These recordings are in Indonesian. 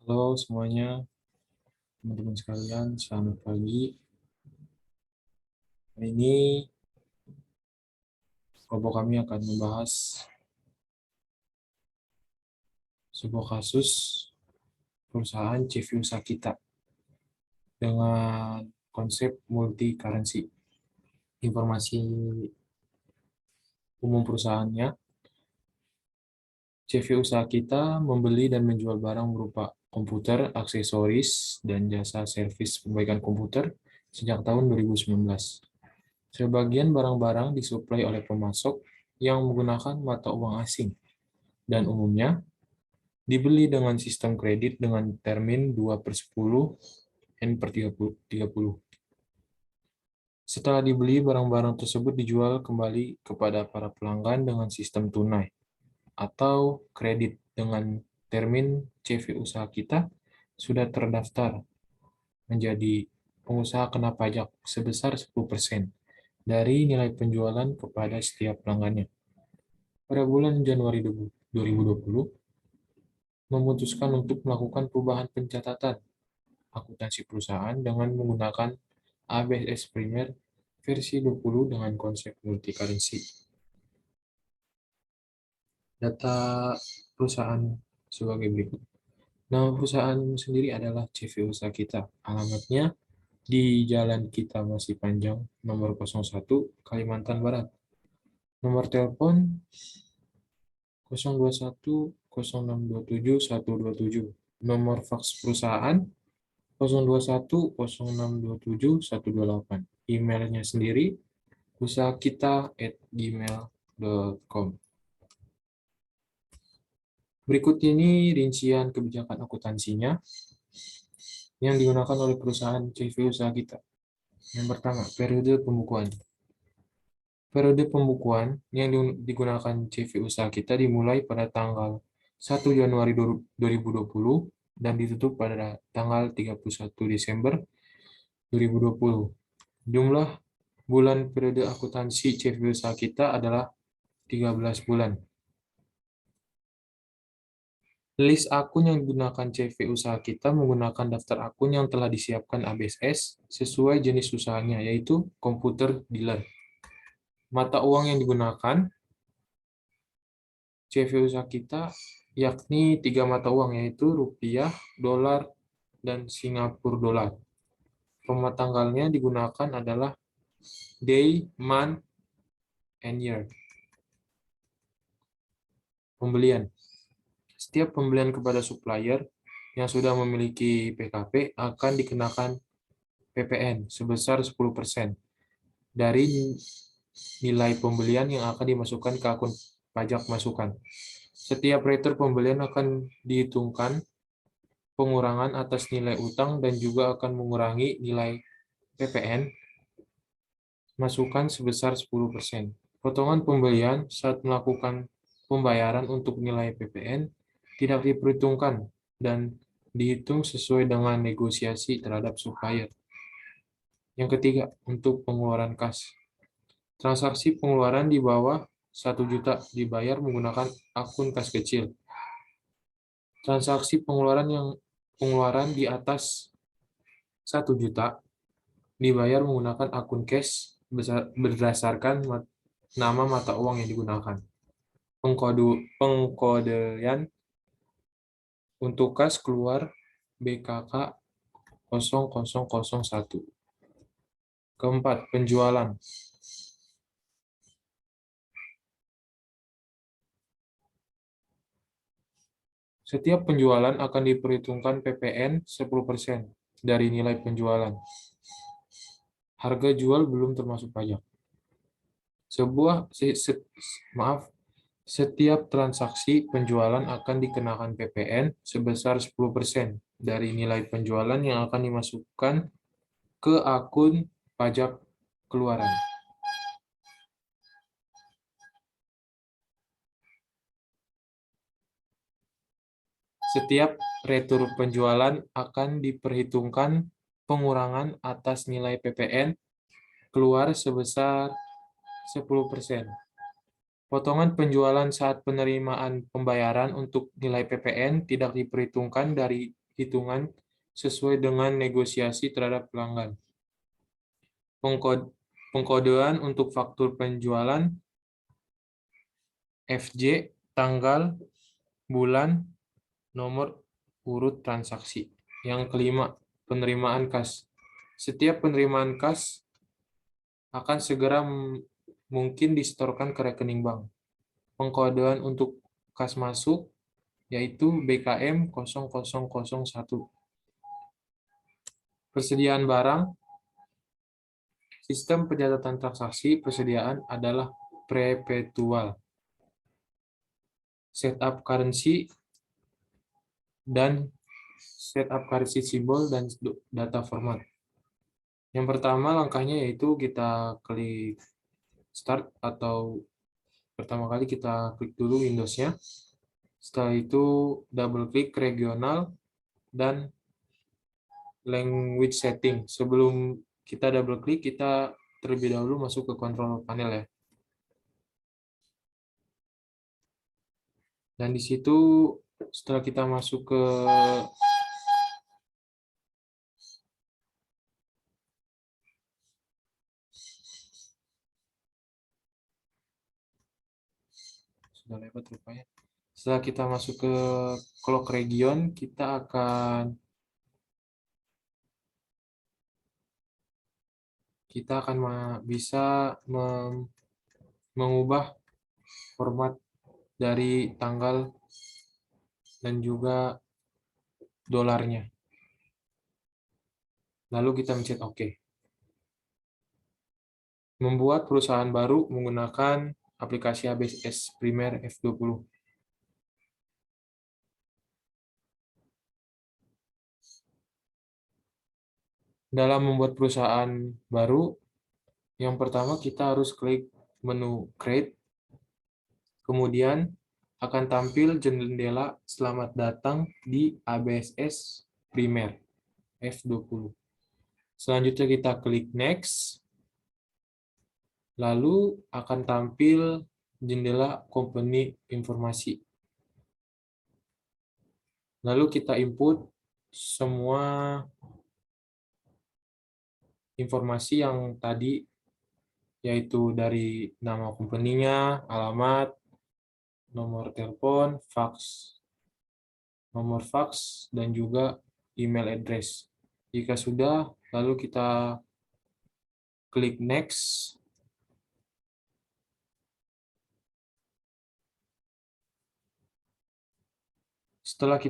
Halo semuanya, teman-teman sekalian, selamat pagi. Hari ini kelompok kami akan membahas sebuah kasus perusahaan CV usaha kita dengan konsep multi currency. Informasi umum perusahaannya, CV usaha kita membeli dan menjual barang berupa komputer, aksesoris, dan jasa servis perbaikan komputer sejak tahun 2019. Sebagian barang-barang disuplai oleh pemasok yang menggunakan mata uang asing dan umumnya dibeli dengan sistem kredit dengan termin 2/10 N/30. Setelah dibeli, barang-barang tersebut dijual kembali kepada para pelanggan dengan sistem tunai atau kredit dengan termin CV usaha kita sudah terdaftar menjadi pengusaha kena pajak sebesar 10% dari nilai penjualan kepada setiap pelanggannya. Pada bulan Januari 2020, memutuskan untuk melakukan perubahan pencatatan akuntansi perusahaan dengan menggunakan ABS Primer versi 20 dengan konsep multi currency. Data perusahaan sebagai berikut. Nama perusahaan sendiri adalah CV Usaha Kita. Alamatnya di Jalan Kita Masih Panjang, nomor 01, Kalimantan Barat. Nomor telepon 021 0627 127. Nomor faks perusahaan 021 0627 128. Emailnya sendiri usahakita@gmail.com. Berikut ini rincian kebijakan akuntansinya yang digunakan oleh perusahaan CV usaha kita. Yang pertama, periode pembukuan. Periode pembukuan yang digunakan CV usaha kita dimulai pada tanggal 1 Januari 2020 dan ditutup pada tanggal 31 Desember 2020. Jumlah bulan periode akuntansi CV usaha kita adalah 13 bulan. List akun yang digunakan CV usaha kita menggunakan daftar akun yang telah disiapkan ABSS sesuai jenis usahanya, yaitu komputer dealer. Mata uang yang digunakan CV usaha kita yakni 3 mata uang, yaitu rupiah, dolar, dan Singapura dolar. Format tanggalnya digunakan adalah day, month, and year. Pembelian. Setiap pembelian kepada supplier yang sudah memiliki PKP akan dikenakan PPN sebesar 10% dari nilai pembelian yang akan dimasukkan ke akun pajak masukan. Setiap retur pembelian akan dihitungkan pengurangan atas nilai utang dan juga akan mengurangi nilai PPN masukan sebesar 10%. Potongan pembelian saat melakukan pembayaran untuk nilai PPN tidak diperhitungkan dan dihitung sesuai dengan negosiasi terhadap supplier. Yang ketiga, untuk pengeluaran kas. Transaksi pengeluaran di bawah 1 juta dibayar menggunakan akun kas kecil. Transaksi pengeluaran di atas 1 juta dibayar menggunakan akun cash berdasarkan nama mata uang yang digunakan. Pengkodean untuk kas keluar BKK 0001. Keempat, penjualan. Setiap penjualan akan diperhitungkan PPN 10% dari nilai penjualan. Harga jual belum termasuk pajak. Setiap transaksi penjualan akan dikenakan PPN sebesar 10% dari nilai penjualan yang akan dimasukkan ke akun pajak keluaran. Setiap retur penjualan akan diperhitungkan pengurangan atas nilai PPN keluar sebesar 10%. Potongan penjualan saat penerimaan pembayaran untuk nilai PPN tidak diperhitungkan dari hitungan sesuai dengan negosiasi terhadap pelanggan. Pengkodean untuk faktur penjualan FJ, tanggal, bulan, nomor urut transaksi. Yang kelima, penerimaan kas. Setiap penerimaan kas akan segera mungkin disetorkan ke rekening bank. Pengkodean untuk kas masuk yaitu BKM 0001. Persediaan barang. Sistem pencatatan transaksi persediaan adalah perpetual. Setup currency dan setup currency symbol dan data format. Yang pertama langkahnya yaitu kita klik start atau pertama kali kita klik dulu Windows-nya. Setelah itu double klik regional dan language setting. Sebelum kita double klik, kita terlebih dahulu masuk ke control panel ya. Dan di situ setelah kita masuk ke sudah lewat rupanya. Setelah kita masuk ke clock region, kita akan bisa mengubah format dari tanggal dan juga dolarnya. Lalu kita mencet OK. Membuat perusahaan baru menggunakan aplikasi ABS Primer F20. Dalam membuat perusahaan baru, yang pertama kita harus klik menu Create, kemudian akan tampil jendela Selamat datang di ABSS Primer F20. Selanjutnya kita klik Next, lalu akan tampil jendela Company Informasi. Lalu kita input semua informasi yang tadi, yaitu dari nama company-nya, alamat, nomor telepon, nomor fax, dan juga email address. Jika sudah, lalu kita klik Next. Setelah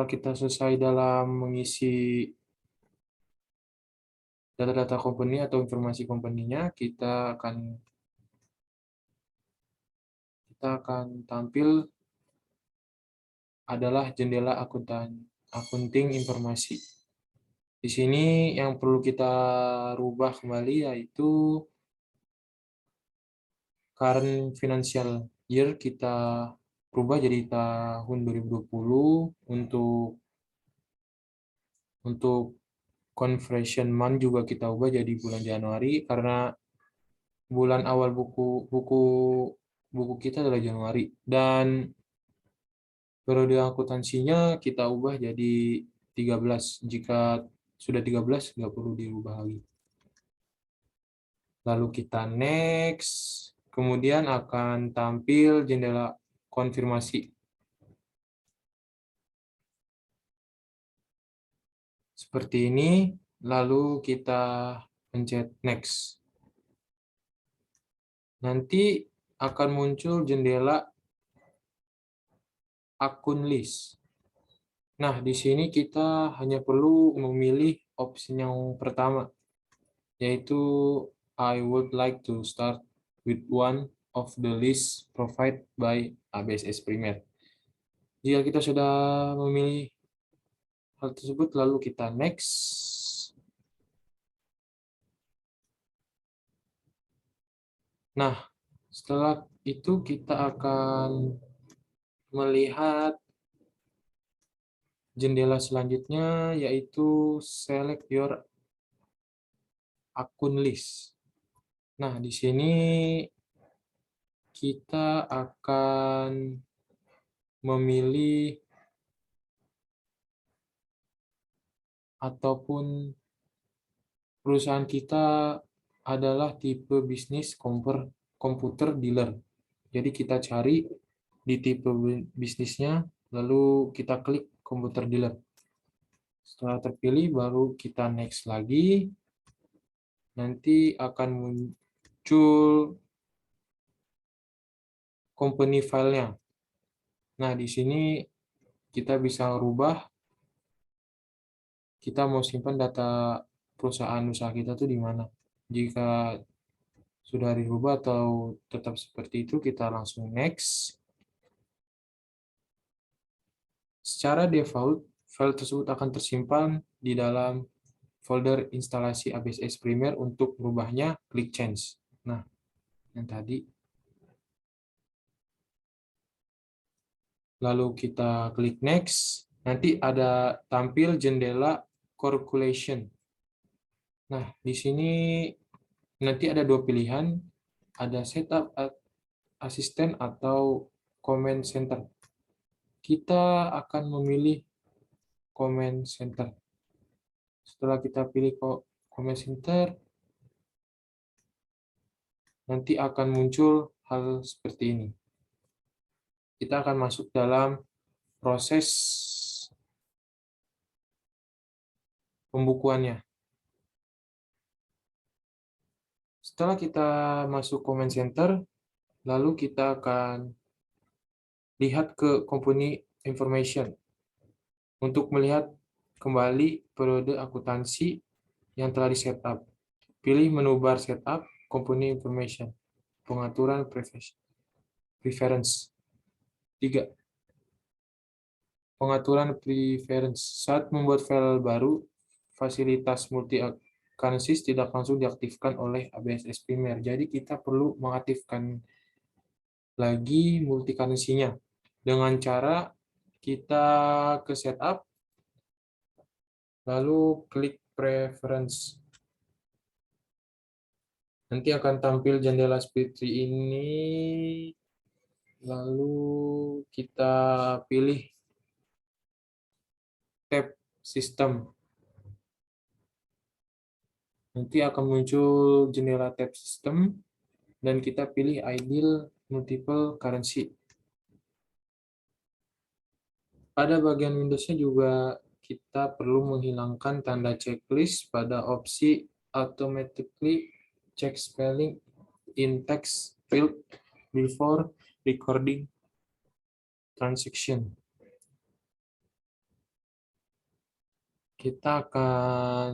kita selesai dalam mengisi data-data company atau informasi company-nya, kita akan tampil adalah jendela akunting informasi. Di sini yang perlu kita rubah kembali yaitu current financial year kita rubah jadi tahun 2020. Untuk conversion month juga kita ubah jadi bulan Januari karena bulan awal buku kita adalah Januari, dan periode akuntansinya kita ubah jadi 13. Jika sudah 13 nggak perlu dirubah lagi. Lalu kita next, kemudian akan tampil jendela konfirmasi. Seperti ini, lalu kita pencet next. Nanti akan muncul jendela akun list. Nah, di sini kita hanya perlu memilih opsi yang pertama, yaitu I would like to start with one of the list provided by ABSS Primer. Jika kita sudah memilih hal tersebut, lalu kita next. Nah, setelah itu kita akan melihat jendela selanjutnya, yaitu select your akun list. Nah, di sini kita akan memilih ataupun perusahaan kita adalah tipe bisnis komputer dealer. Jadi kita cari di tipe bisnisnya, lalu kita klik komputer dealer. Setelah terpilih, baru kita next lagi. Nanti akan muncul company file-nya. Nah, di sini kita bisa rubah, kita mau simpan data perusahaan usaha kita tuh di mana. Jika sudah dirubah atau tetap seperti itu, kita langsung next. Secara default, file tersebut akan tersimpan di dalam folder instalasi ABSS Premier. Untuk merubahnya, klik change. Nah, yang tadi. Lalu kita klik next. Nanti ada tampil jendela calculation. Nah, di sini nanti ada dua pilihan. Ada setup asisten atau command center. Kita akan memilih command center. Setelah kita pilih command center, nanti akan muncul hal seperti ini. Kita akan masuk dalam proses pembukuannya. Setelah kita masuk command center, lalu kita akan lihat ke company information untuk melihat kembali periode akuntansi yang telah di-setup. Pilih menu bar setup, company information, pengaturan preference. 3. Pengaturan preference. Saat membuat file baru, fasilitas multi currencies tidak langsung diaktifkan oleh ABSS Premier. Jadi kita perlu mengaktifkan lagi multi currency-nya dengan cara kita ke setup, lalu klik preference. Nanti akan tampil jendela seperti ini, lalu kita pilih tab sistem. Nanti akan muncul jendela tab sistem, dan kita pilih ideal multiple currency. Pada bagian Windows-nya juga kita perlu menghilangkan tanda checklist pada opsi automatically check spelling in text field before recording transaction. Kita akan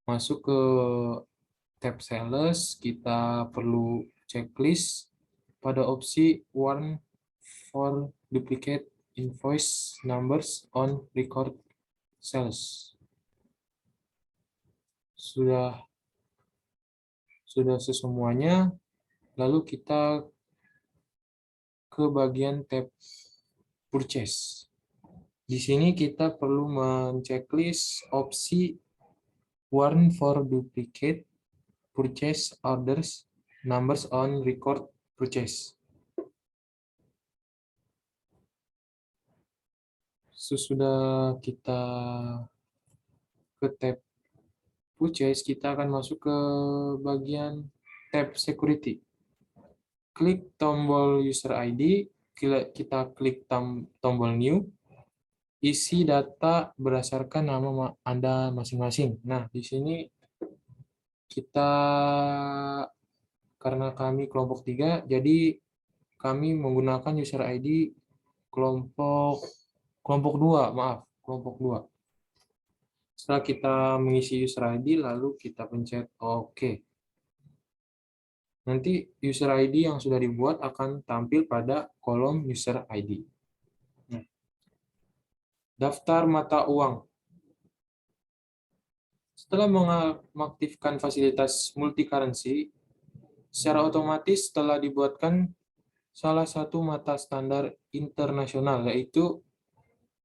masuk ke tab sales, kita perlu checklist pada opsi warn for duplicate invoice numbers on record sales. Sudah semuanya, lalu kita ke bagian tab purchase. Di sini kita perlu men-checklist opsi warn for duplicate purchase orders numbers on record purchase. Sesudah kita ke tab purchase, kita akan masuk ke bagian tab security. Klik tombol user ID, kita klik tombol new, isi data berdasarkan nama Anda masing-masing. Nah, di sini kita, karena kami kelompok 3, jadi kami menggunakan user ID kelompok 2, maaf, kelompok 2. Setelah kita mengisi user ID, lalu kita pencet OK. Nanti user ID yang sudah dibuat akan tampil pada kolom user ID. Nah, daftar mata uang. Setelah mengaktifkan fasilitas multi currency, secara otomatis telah dibuatkan salah satu mata standar internasional, yaitu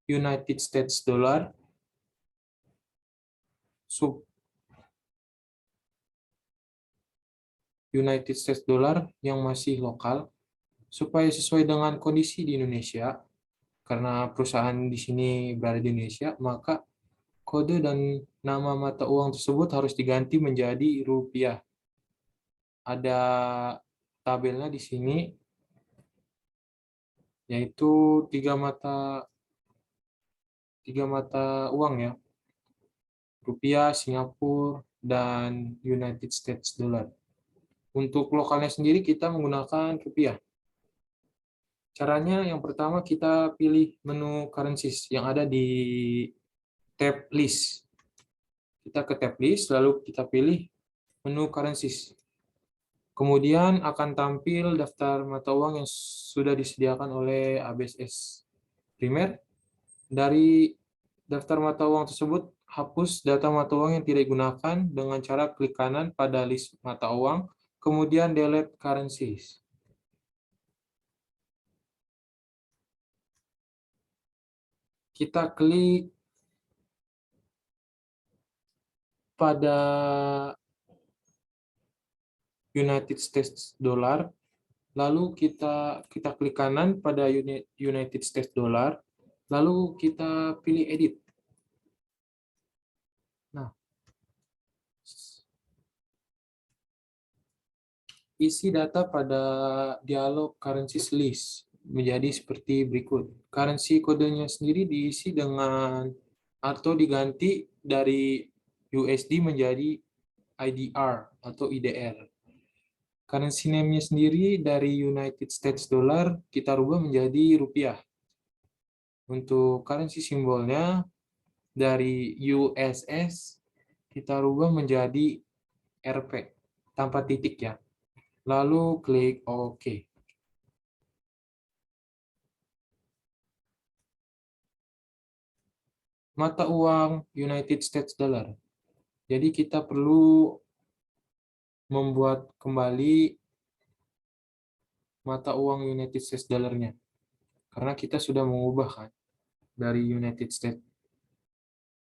United States Dollar, United States Dollar yang masih lokal, supaya sesuai dengan kondisi di Indonesia. Karena perusahaan di sini berada di Indonesia, maka kode dan nama mata uang tersebut harus diganti menjadi rupiah. Ada tabelnya di sini, yaitu tiga mata uang ya, rupiah, Singapura, dan United States Dollar. Untuk lokalnya sendiri kita menggunakan rupiah. Caranya yang pertama kita pilih menu currencies yang ada di tab list. Kita ke tab list, lalu kita pilih menu currencies. Kemudian akan tampil daftar mata uang yang sudah disediakan oleh ABSS Primer. Dari daftar mata uang tersebut, hapus data mata uang yang tidak digunakan dengan cara klik kanan pada list mata uang, kemudian delete currencies. Kita klik pada United States Dollar, lalu kita klik kanan pada United States Dollar, lalu kita pilih edit. Nah, isi data pada dialog currencies list menjadi seperti berikut. Currency kodenya sendiri diisi dengan atau diganti dari USD menjadi IDR atau IDR. Currency name-nya sendiri dari United States Dollar kita rubah menjadi rupiah. Untuk currency simbolnya dari USS kita rubah menjadi RP tanpa titik ya. Lalu klik OK. Mata uang United States Dollar. Jadi kita perlu membuat kembali mata uang United States Dollar-nya. Karena kita sudah mengubah kan dari United States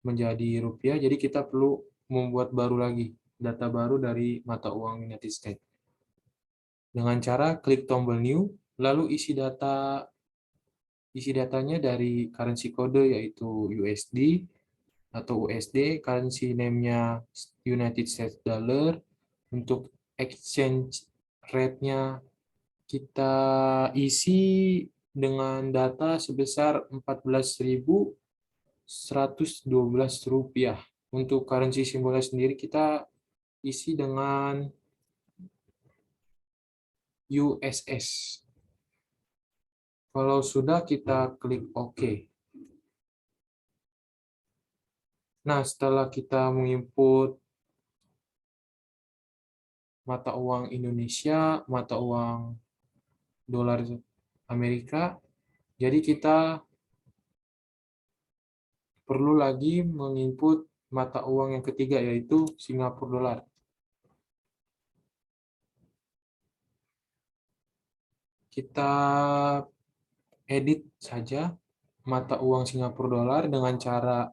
menjadi rupiah, jadi kita perlu membuat baru lagi, data baru dari mata uang United States. Dengan cara klik tombol new, lalu isi datanya dari currency code yaitu USD atau USD, currency name-nya United States Dollar, untuk exchange rate-nya kita isi dengan data sebesar 14.112 rupiah. Untuk currency simbolnya sendiri kita isi dengan USS. Kalau sudah kita klik OK. Nah, setelah kita menginput mata uang Indonesia, mata uang dolar Amerika, jadi kita perlu lagi menginput mata uang yang ketiga yaitu Singapura dolar. Kita edit saja mata uang Singapura dolar dengan cara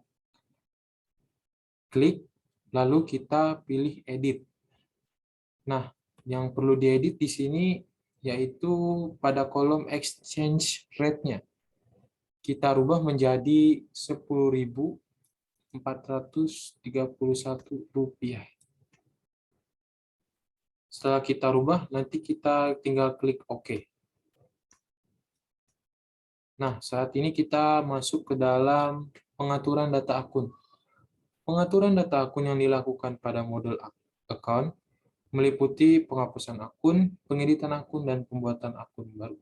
klik, lalu kita pilih edit. Nah, yang perlu diedit di sini yaitu pada kolom exchange rate-nya. Kita rubah menjadi 10.431 rupiah. Setelah kita rubah, nanti kita tinggal klik OK. Nah, saat ini kita masuk ke dalam pengaturan data akun. Pengaturan data akun yang dilakukan pada model account meliputi penghapusan akun, pengeditan akun, dan pembuatan akun baru.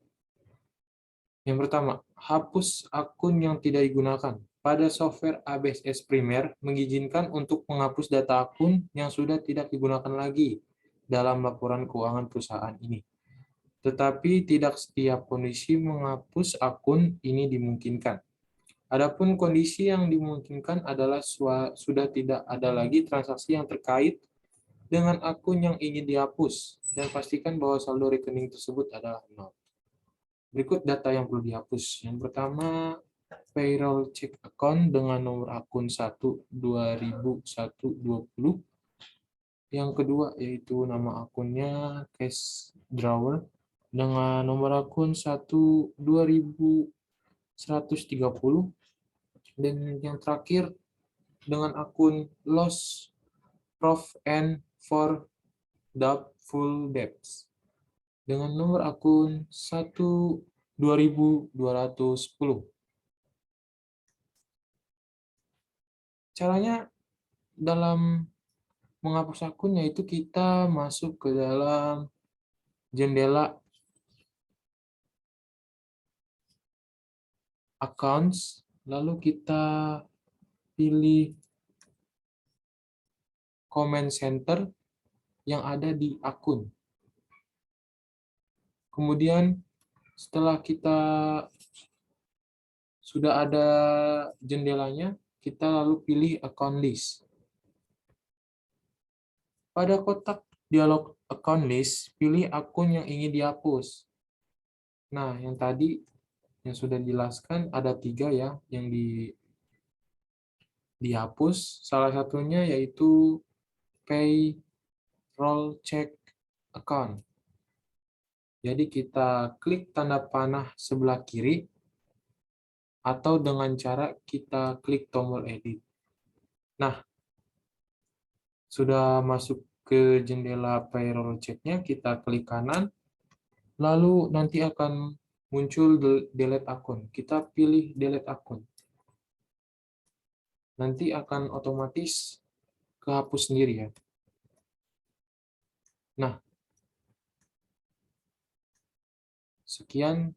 Yang pertama, hapus akun yang tidak digunakan. Pada software ABSS Primer mengizinkan untuk menghapus data akun yang sudah tidak digunakan lagi dalam laporan keuangan perusahaan ini. Tetapi tidak setiap kondisi menghapus akun ini dimungkinkan. Adapun kondisi yang dimungkinkan adalah sudah tidak ada lagi transaksi yang terkait dengan akun yang ingin dihapus, dan pastikan bahwa saldo rekening tersebut adalah 0. Berikut data yang perlu dihapus. Yang pertama, payroll check account dengan nomor akun 1/2001/20. Yang kedua yaitu nama akunnya cash drawer dengan nomor akun 1/2130. Dan yang terakhir dengan akun lost prof and for doubtful debts dengan nomor akun 1.2210. Caranya dalam menghapus akun yaitu kita masuk ke dalam jendela accounts, lalu kita pilih comment center yang ada di akun. Kemudian setelah kita sudah ada jendelanya, kita lalu pilih account list. Pada kotak dialog account list, pilih akun yang ingin dihapus. Nah, yang tadi yang sudah dijelaskan ada 3 ya yang dihapus. Salah satunya yaitu payroll check account. Jadi kita klik tanda panah sebelah kiri atau dengan cara kita klik tombol edit. Nah, sudah masuk ke jendela payroll check-nya, kita klik kanan, lalu nanti akan muncul delete akun. Kita pilih delete akun. Nanti akan otomatis kehapus sendiri ya. Nah, sekian